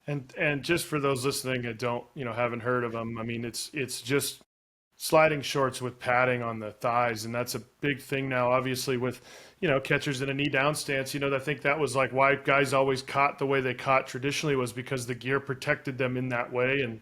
And just for those listening that don't, haven't heard of them, I mean, it's just sliding shorts with padding on the thighs, and that's a big thing now. Obviously, with catchers in a knee down stance, I think that was like why guys always caught the way they caught traditionally was because the gear protected them in that way, and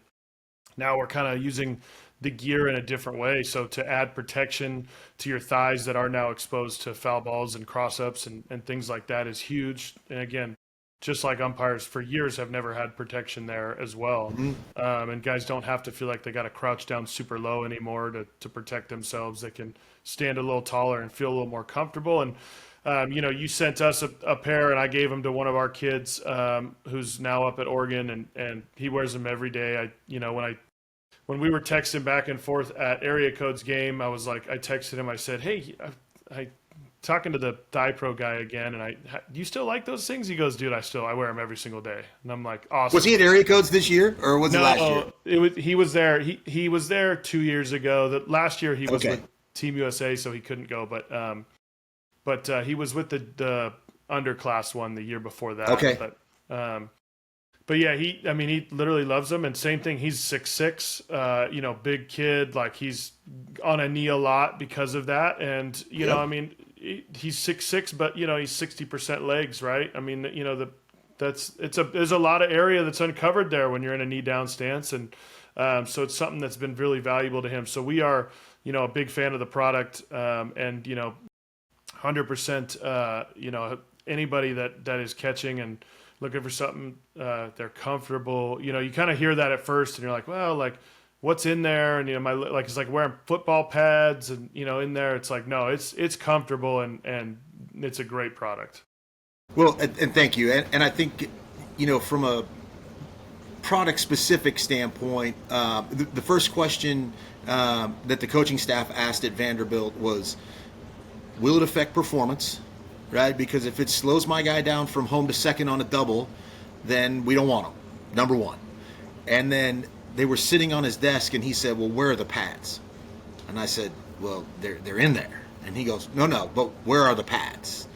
now we're kind of using the gear in a different way. So to add protection to your thighs that are now exposed to foul balls and cross ups and things like that is huge. And again, just like umpires for years have never had protection there as well. Mhm. And guys don't have to feel like they got to crouch down super low anymore to protect themselves. They can stand a little taller and feel a little more comfortable. And you sent us a pair, and I gave them to one of our kids who's now up at Oregon, and he wears them every day. When we were texting back and forth at Area Code's game, I texted him. I said, "Hey, I talking to the ThighPro guy again, and do you still like those things?" He goes, "Dude, I wear them every single day." And I'm like, Was "Awesome." he at Area Codes this year, or was it last year? No, he was there. He was there 2 years ago. The last year he was Okay. with Team USA, so he couldn't go. But he was with the underclass one the year before that. Okay. But yeah, he literally loves them. And same thing, he's 6'6", big kid. Like he's on a knee a lot because of that. And, Yep. he's 6'6", but he's 60% legs, right? I mean, there's a lot of area that's uncovered there when you're in a knee down stance. And so it's something that's been really valuable to him. So we are, a big fan of the product. And 100%, anybody that is catching and looking for something, they're comfortable. You kind of hear that at first, and you're like, well, like, what's in there? And it's like wearing football pads, and in there, it's like, no, it's comfortable, and it's a great product. Well, and thank you. And I think, from a product specific standpoint, the first question that the coaching staff asked at Vanderbilt was, will it affect performance? Right? Because if it slows my guy down from home to second on a double, then we don't want him, number one. And then they were sitting on his desk, and he said, well, where are the pads? And I said, well, they're in there. And he goes, no, but where are the pads?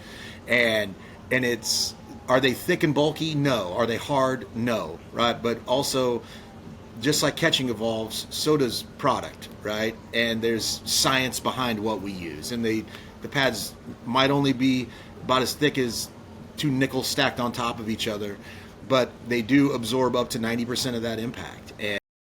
And it's, are they thick and bulky? No. Are they hard? No. Right? But also, just like catching evolves, so does product, right? And there's science behind what we use. And the pads might only be about as thick as two nickels stacked on top of each other, but they do absorb up to 90% of that impact.